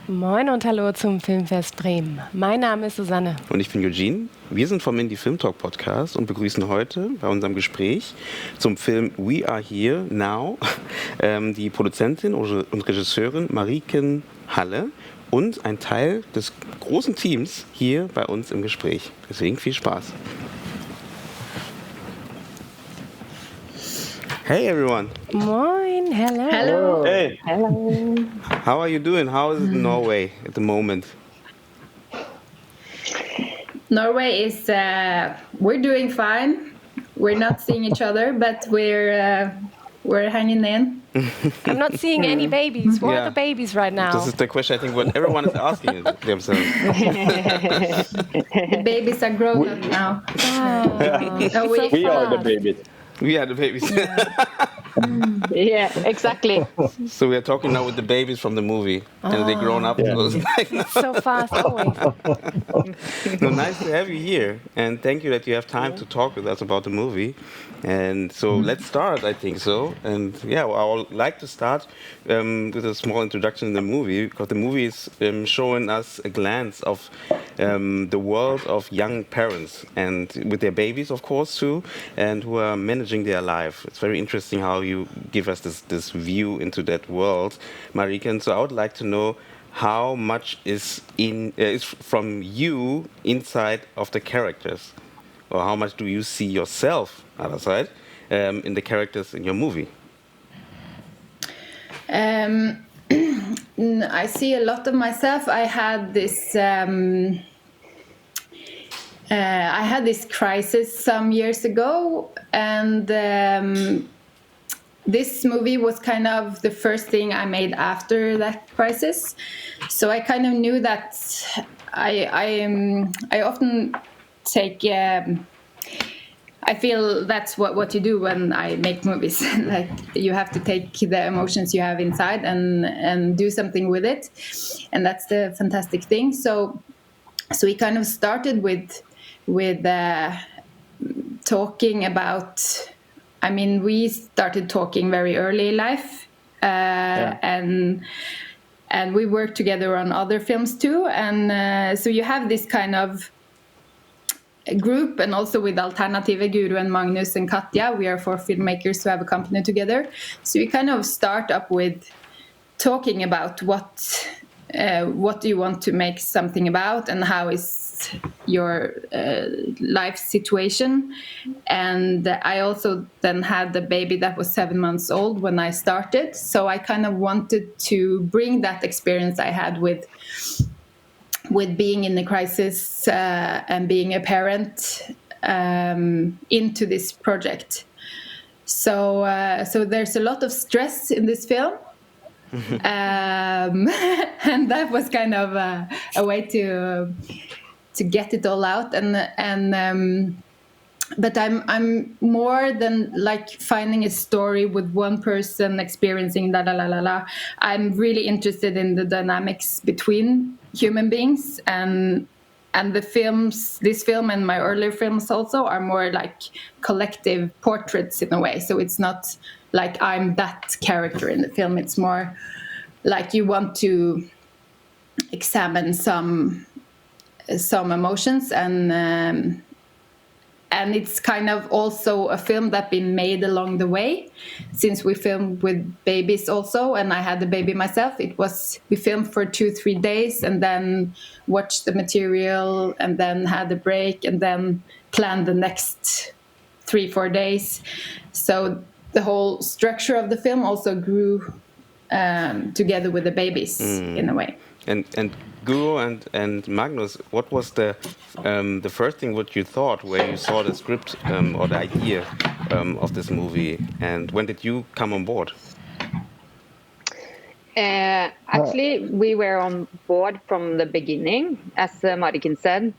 Moin und hallo zum Filmfest Bremen. Mein Name ist Susanne. Und ich bin Yugen. Wir sind vom Indiefilmtalk Podcast und begrüßen heute bei unserem Gespräch zum Film We Are Here Now die Produzentin und Regisseurin Mariken Halle und ein Teil des großen Teams hier bei uns im Gespräch. Deswegen viel Spaß. Hey everyone. Moin, hello. Hello. Hey. Hello. How are you doing? How is it in Norway at the moment? Norway is, we're doing fine. We're not seeing each other, but we're hanging in. I'm not seeing any babies. Where are the babies right now? This is the question I think what everyone is asking themselves. The babies are grown up now. Oh, We are the babies. We are the babies. Yeah, exactly. So we are talking now with the babies from the movie, and they grown up. Yeah. so fast always. So nice to have you here, and thank you that you have time to talk with us about the movie. And so let's start, I think so. And yeah, well, I would like to start with a small introduction in the movie, because the movie is showing us a glance of the world of young parents, and with their babies, of course, too, and who are managing their life. It's very interesting how you give us this view into that world, Mariken. So I would like to know how much is from you inside of the characters, or how much do you see yourself, other side, in the characters in your movie? I see a lot of myself. I had this crisis some years ago, and this movie was kind of the first thing I made after that crisis. So I kind of knew that I often take. I feel that's what you do when I make movies. Like you have to take the emotions you have inside and do something with it, and that's the fantastic thing. So we kind of started with talking about. I mean, we started talking very early in life, and we worked together on other films too. And so you have this kind of group, and also with Alternative, Guru and Magnus and Katja, we are 4 filmmakers who have a company together. So we kind of start up with talking about what do you want to make something about, and how is your life situation. And I also then had the baby that was 7 months old when I started, so I kind of wanted to bring that experience I had with being in the crisis and being a parent into this project. So there's a lot of stress in this film. And that was kind of a way to get it all out, but I'm more than like finding a story with one person experiencing la. I'm really interested in the dynamics between human beings, and this film and my earlier films also are more like collective portraits in a way. So it's not like I'm that character in the film. It's more like you want to examine some emotions, and it's kind of also a film that been made along the way, since we filmed with babies also, and I had the baby myself. We filmed for 2-3 days, and then watched the material, and then had a break, and then planned the next 3-4 days. So the whole structure of the film also grew together with the babies in a way. And Guru and Magnus, what was the first thing what you thought when you saw the script or the idea of this movie, and when did you come on board? Actually, we were on board from the beginning, as Mariken said.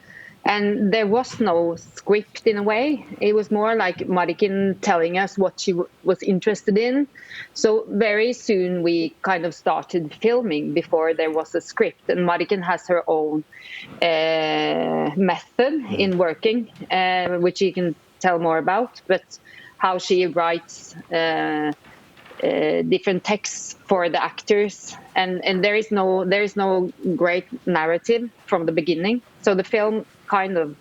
And there was no script in a way. It was more like Mariken telling us what she was interested in. So very soon we kind of started filming before there was a script. And Mariken has her own method in working, which she can tell more about. But how she writes different texts for the actors, and there is no great narrative from the beginning. So the film kind of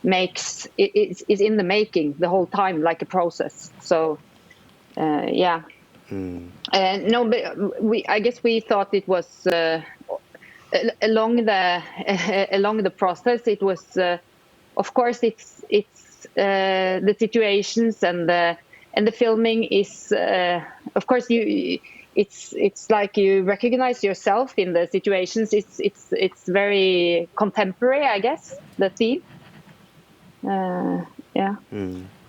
makes is in the making the whole time, like a process. So yeah. No, but I guess we thought it was along the process. It was, of course, it's the situations and the filming is, of course, it's like you recognize yourself in the situations. It's very contemporary, I guess, the theme. Yeah.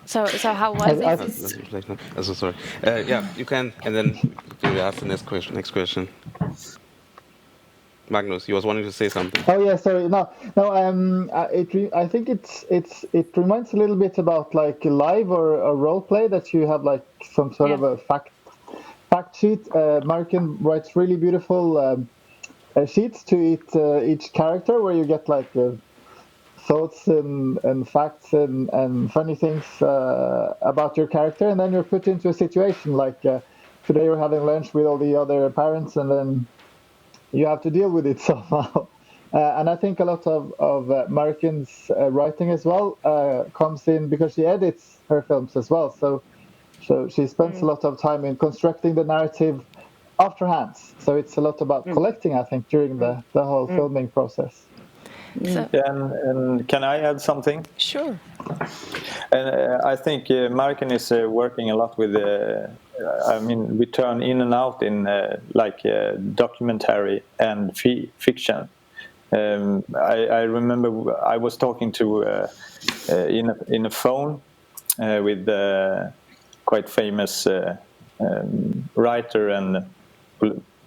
So how was it? So sorry. Yeah, you can, and then you ask the next question. Magnus, you was wanting to say something. Oh yeah, sorry. No. I think it reminds a little bit about like live or a role play, that you have like some sort of a fact sheet. Marken writes really beautiful sheets to each character, where you get like thoughts and facts and funny things about your character, and then you're put into a situation like today you're having lunch with all the other parents, and then you have to deal with it somehow. And I think a lot of Marken's writing as well comes in because she edits her films as well. So she spends a lot of time in constructing the narrative afterhand. So it's a lot about collecting, I think, during the whole filming process. And can I add something? Sure. And I think Marken is working a lot with. I mean, we turn in and out in like documentary and fiction. I remember I was talking to in a phone with quite famous writer and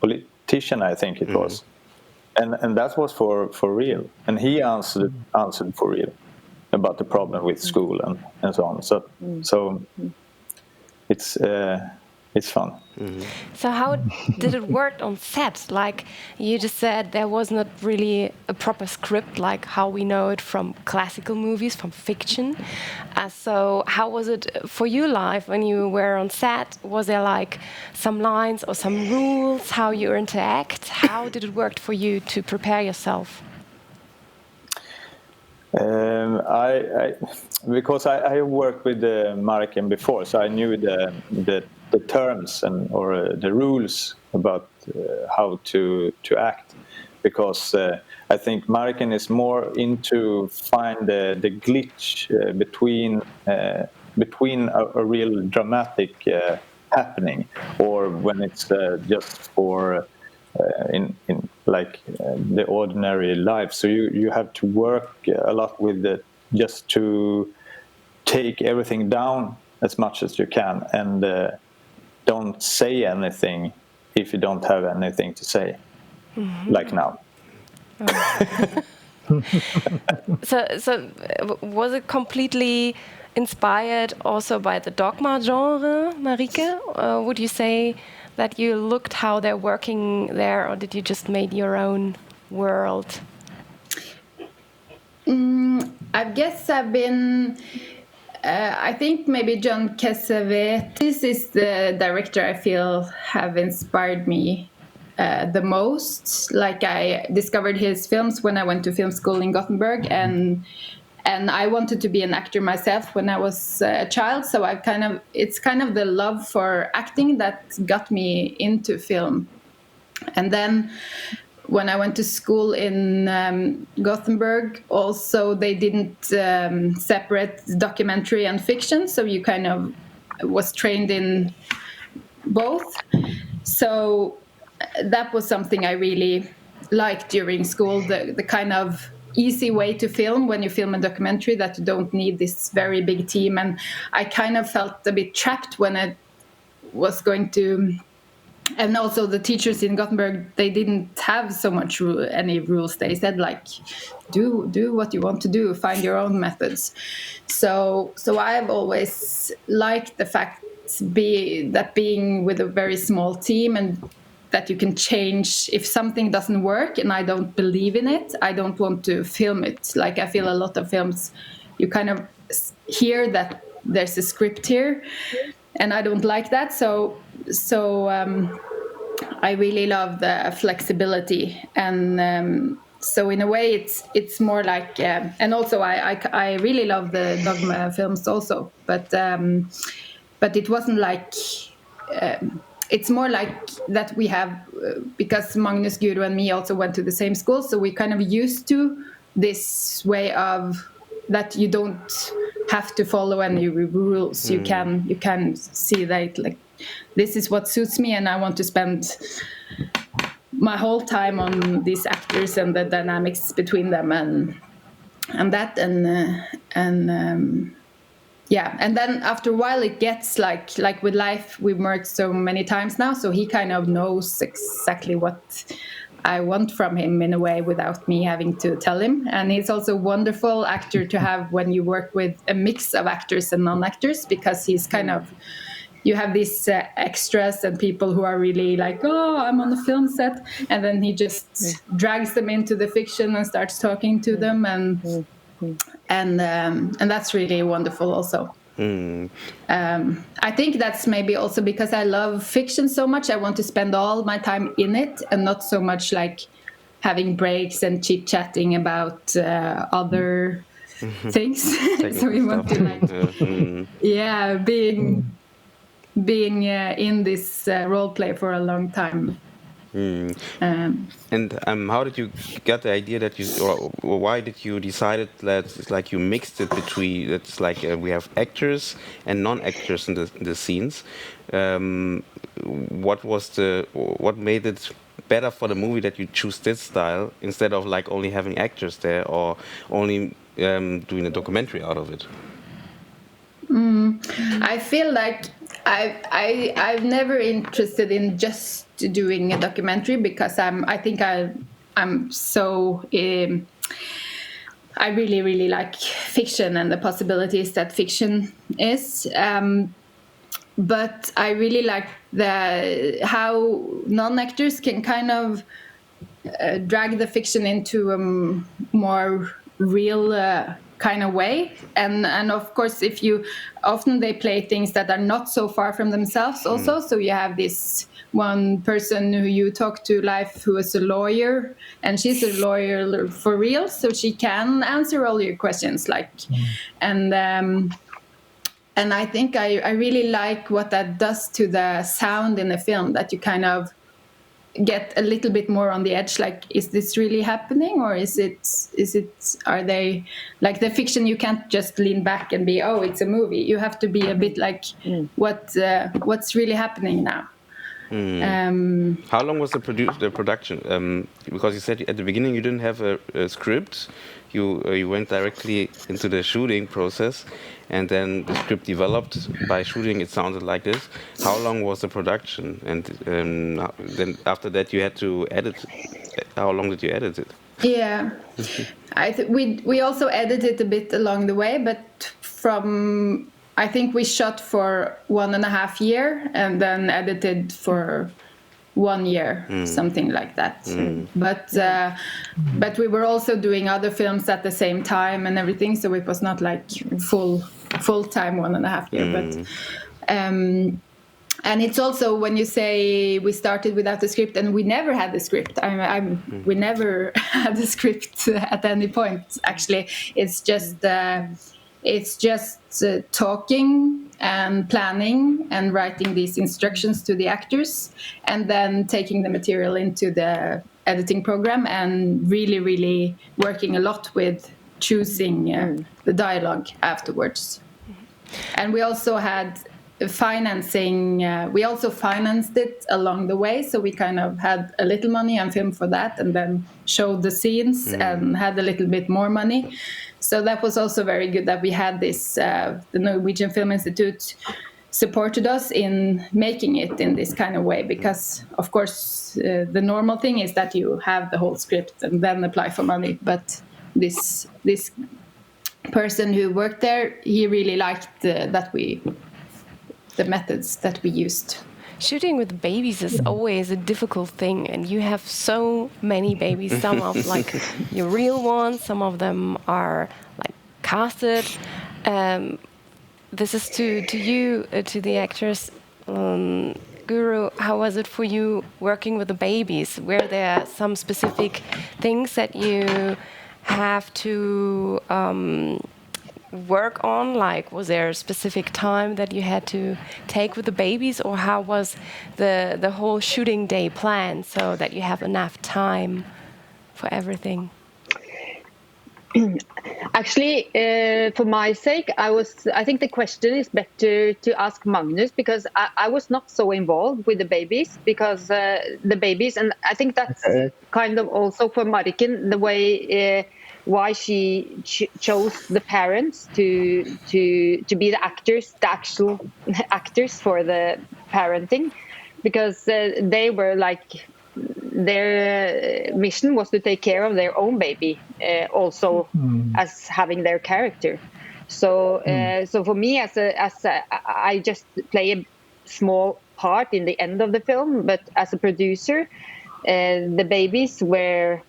politician, I think it was. And that was for real, and he answered for real about the problem with school and so on. So it's fun. So how did it work on set? Like you just said, there was not really a proper script, like how we know it from classical movies, from fiction. So how was it for you live when you were on set? Was there like some lines or some rules, how you interact? How did it work for you to prepare yourself? Because I worked with Marken before, so I knew the terms or the rules about how to act. Because I think Marken is more into find the glitch between a real dramatic happening, or when it's just for in like the ordinary life. So you have to work a lot with it just to take everything down as much as you can, and don't say anything if you don't have anything to say, like now. So was it completely inspired also by the dogma genre, Marike? Would you say that you looked how they're working there, or did you just made your own world? I guess I've been. I think maybe John Cassavetes is the director I feel have inspired me the most. Like I discovered his films when I went to film school in Gothenburg, and I wanted to be an actor myself when I was a child. So it's kind of the love for acting that got me into film. And then when I went to school in Gothenburg, also they didn't separate documentary and fiction, so you kind of was trained in both. So that was something I really liked during school, the kind of easy way to film when you film a documentary, that you don't need this very big team. And I kind of felt a bit trapped when I was going to. And also the teachers in Gothenburg, they didn't have so much any rules. They said like, do what you want to do, find your own methods. So I've always liked the fact being with a very small team, and that you can change if something doesn't work and I don't believe in it, I don't want to film it. Like I feel a lot of films, you kind of hear that there's a script here, and I don't like that. So I really love the flexibility, and so in a way it's more like, and also I really love the Dogma films also, but it wasn't like. It's more like that we have, because Magnus, Guru, and me also went to the same school, so we kind of used to this way of that you don't have to follow any rules. You can see that, like, this is what suits me, and I want to spend my whole time on these actors and the dynamics between them, and then after a while it gets like with Life, we've worked so many times now, so he kind of knows exactly what I want from him in a way without me having to tell him. And he's also a wonderful actor to have when you work with a mix of actors and non-actors, because he's kind of, you have these extras and people who are really like, oh, I'm on the film set, and then he just drags them into the fiction and starts talking to them, and that's really wonderful also. I think that's maybe also because I love fiction so much. I want to spend all my time in it and not so much like having breaks and chit chatting about other things. So we want to like, being in this role play for a long time. And how did you get the idea that you, or why did you decide that it's like you mixed it between, it's like we have actors and non-actors in the scenes? What made it better for the movie that you choose this style instead of like only having actors there, or only doing a documentary out of it? I feel like I've never interested in just doing a documentary, because I think I'm so I really like fiction and the possibilities that fiction is, but I really like how non-actors can kind of drag the fiction into a more real kind of way, and of course, if you often they play things that are not so far from themselves also. So you have this one person who you talk to live who is a lawyer, and she's a lawyer for real, so she can answer all your questions, like and I think I really like what that does to the sound in the film, that you kind of get a little bit more on the edge, like, is this really happening, or are they like the fiction? You can't just lean back and be, oh, it's a movie. You have to be a bit like, what's really happening now? How long was the production? Because you said at the beginning you didn't have a script. You went directly into the shooting process, and then the script developed by shooting. It sounded like this. How long was the production? And then after that you had to edit. How long did you edit it? Yeah, we also edited a bit along the way, but I think we shot for 1.5 years and then edited for 1 year, something like that. But we were also doing other films at the same time and everything, so it was not like full time 1.5 years. But and it's also when you say we started without a script, and we never had the script. We never had the script at any point. Actually, it's just talking and planning and writing these instructions to the actors, and then taking the material into the editing program and really working a lot with choosing the dialogue afterwards. And we also had financing. We also financed it along the way, so we kind of had a little money and filmed for that, and then showed the scenes and had a little bit more money. So that was also very good that we had this, the Norwegian Film Institute supported us in making it in this kind of way, because of course the normal thing is that you have the whole script and then apply for money. But this person who worked there, he really liked the methods that we used. Shooting with babies is always a difficult thing, and you have so many babies. Some of like your real ones, some of them are like casted. This is to you, to the actors. Guru, how was it for you working with the babies? Were there some specific things that you have to work on? Like, was there a specific time that you had to take with the babies, or how was the whole shooting day planned so that you have enough time for everything? Actually, for my sake, I think the question is better to ask Magnus, because I was not so involved with the babies, because the babies, and I think that's kind of also for Mariken, the way why she chose the parents to be the actors, the actual actors for the parenting, because they were like, their mission was to take care of their own baby, also as having their character. So, so for me, I just play a small part in the end of the film, but as a producer, the babies were.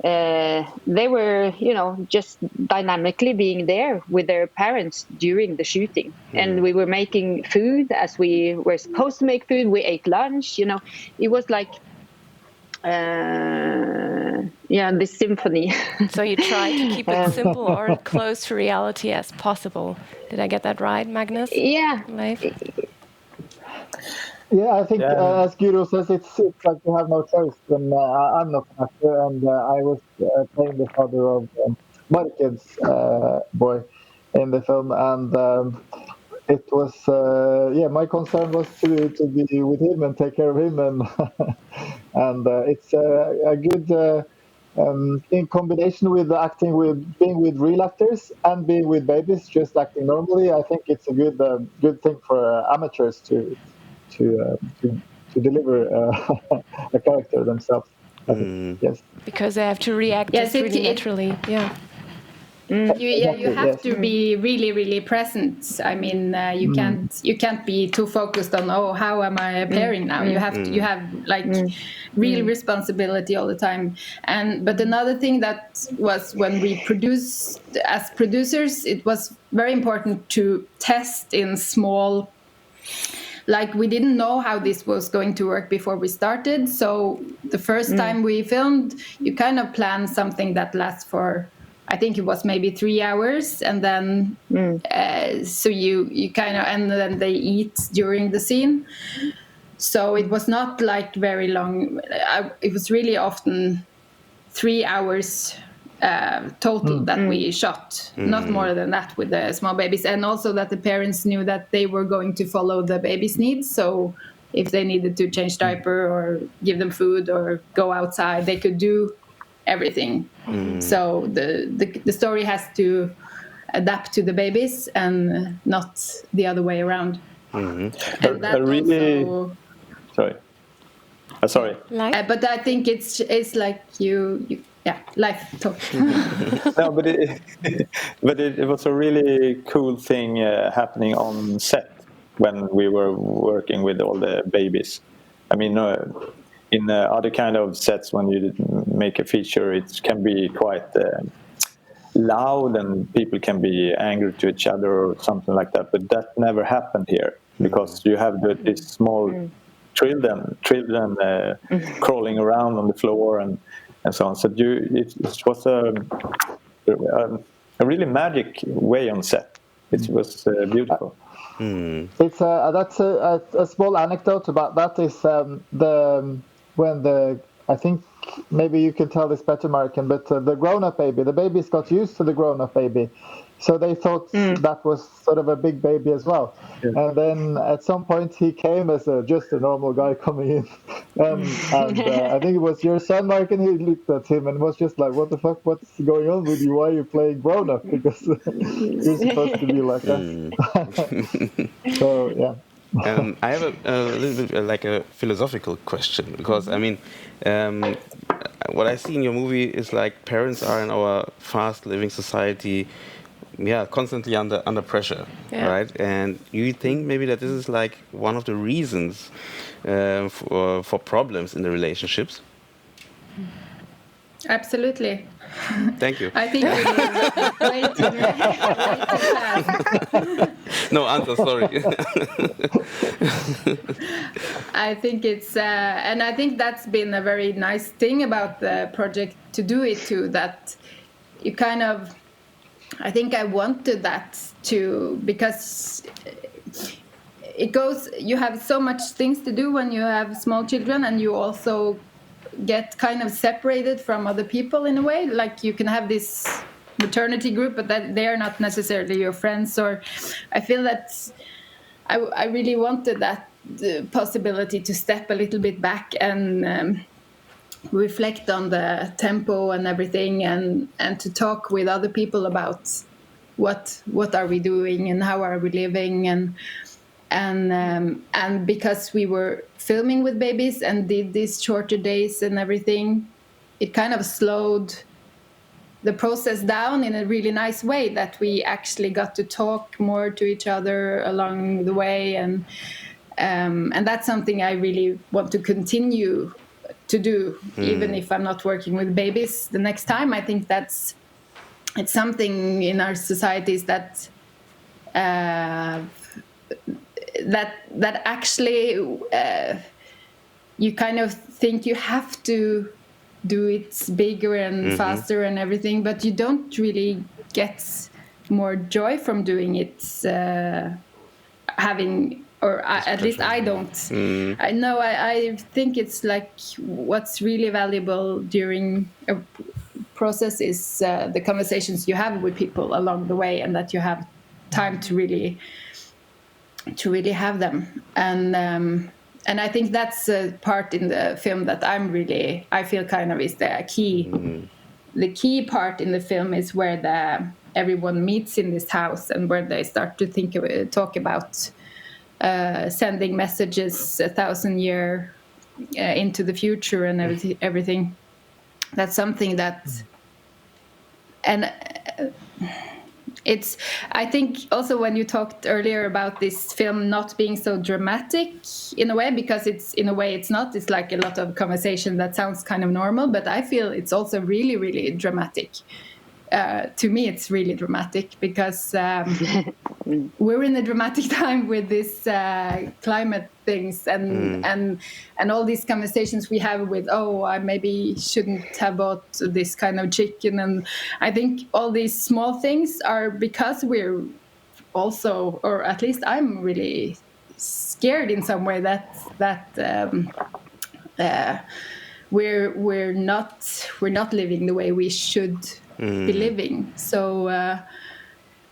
They were, just dynamically being there with their parents during the shooting. And we were making food as we were supposed to make food. We ate lunch, it was like, this symphony. So you try to keep it simple or close to reality as possible. Did I get that right, Magnus? Yeah. Leif? Yeah, I think as Guru says, it's like you have no choice. And I'm not an actor, and I was playing the father of Mariken's boy in the film, and it was my concern was to be with him and take care of him, and and it's a good in combination with acting with being with real actors and being with babies just acting normally. I think it's a good thing for amateurs to deliver a character themselves. Yes, Because they have to react just really naturally. Yeah. You have to be really, really present. I mean, you can't be too focused on, how am I appearing now? You have like real responsibility all the time. But another thing that was, when we produce as producers, it was very important to test in small. Like, we didn't know how this was going to work before we started. So the first time we filmed, you kind of plan something that lasts for, I think it was maybe 3 hours, and then so you kind of, and then they eat during the scene. So it was not like very long. It was really often 3 hours total that we shot, not more than that, with the small babies. And also that the parents knew that they were going to follow the baby's needs. So if they needed to change diaper or give them food or go outside, they could do everything. So the story has to adapt to the babies and not the other way around. And that really also, sorry. But I think it's like you life talk. No, but it was a really cool thing happening on set when we were working with all the babies. I mean, in other kind of sets, when you make a feature, it can be quite loud and people can be angry to each other or something like that. But that never happened here, because you have these small children crawling around on the floor and so on. So it was a really magic way on set. It was beautiful. It's that's a small anecdote about that is I think maybe you can tell this better, Mariken, but the grown-up baby, the babies got used to the grown-up baby, so they thought that was sort of a big baby as well. And then at some point he came as just a normal guy coming in, and I think it was your son, Mariken, he looked at him and was just like, what the fuck, what's going on with you, why are you playing grown-up, because you're supposed to be like that. So yeah. I have a little bit like a philosophical question, because I mean, what I see in your movie is like parents are in our fast-living society, constantly under pressure, right? And you think maybe that this is like one of the reasons for problems in the relationships? Absolutely. Thank you. I think we way too fast. No answer, sorry. I think it's, and I think that's been a very nice thing about the project to do it too, that you kind of, I think I wanted that too, because it goes, you have so much things to do when you have small children, and you also get kind of separated from other people in a way. Like you can have this maternity group, but that they are not necessarily your friends. Or I feel that I really wanted that the possibility to step a little bit back and reflect on the tempo and everything, and to talk with other people about what are we doing and how are we living, and because we were filming with babies and did these shorter days and everything, it kind of slowed the process down in a really nice way, that we actually got to talk more to each other along the way, and that's something I really want to continue to do, even if I'm not working with babies the next time. I think it's something in our societies that that actually you kind of think you have to do it bigger and faster and everything, but you don't really get more joy from doing it, having, or at least I don't. I know, I think it's like what's really valuable during a process is the conversations you have with people along the way, and that you have time to really have them. And I think that's a part in the film that I feel kind of is the key. The key part in the film is where everyone meets in this house, and where they start to talk about sending messages 1,000 years into the future and everything. That's something that, and it's, I think also when you talked earlier about this film not being so dramatic in a way, because in a way it's not, it's like a lot of conversation that sounds kind of normal, but I feel it's also really, really dramatic. To me, it's really dramatic because we're in a dramatic time with this climate things and all these conversations we have with, I maybe shouldn't have bought this kind of chicken. And I think all these small things are because we're also, or at least I'm really scared in some way that we're not living the way we should be living. So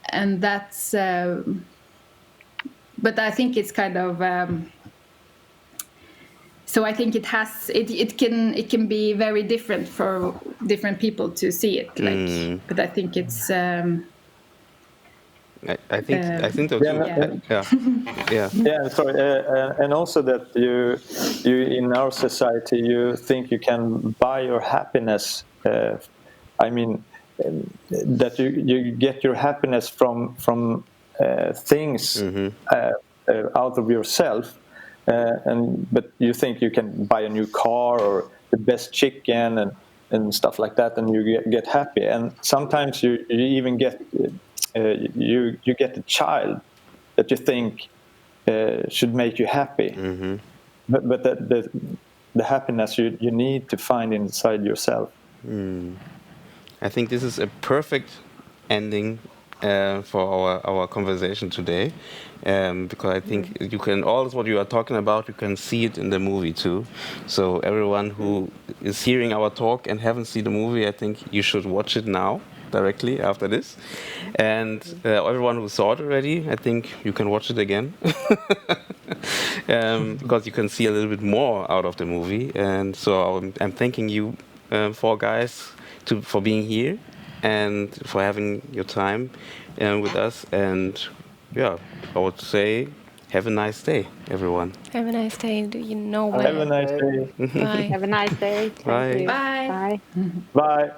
and that's but I think it's kind of so I think it can be very different for different people to see it, like but I think it's I think so too. Yeah, sorry, and also that you in our society, you think you can buy your happiness. I mean, that you get your happiness from things out of yourself, but you think you can buy a new car or the best chicken and stuff like that, and you get happy. And sometimes you even get you get a child that you think should make you happy, but the happiness you need to find inside yourself. I think this is a perfect ending for our conversation today, because I think you can, all what you are talking about, you can see it in the movie too. So everyone who is hearing our talk and haven't seen the movie, I think you should watch it now, directly after this. And everyone who saw it already, I think you can watch it again, because you can see a little bit more out of the movie. And so I'm thanking you, four guys, for being here and for having your time with us. And yeah, I would say have a nice day, everyone. Have a nice day. Do you know where? Have a nice day. Bye. Have a nice day. Bye. Thank you. Bye. Bye. Bye.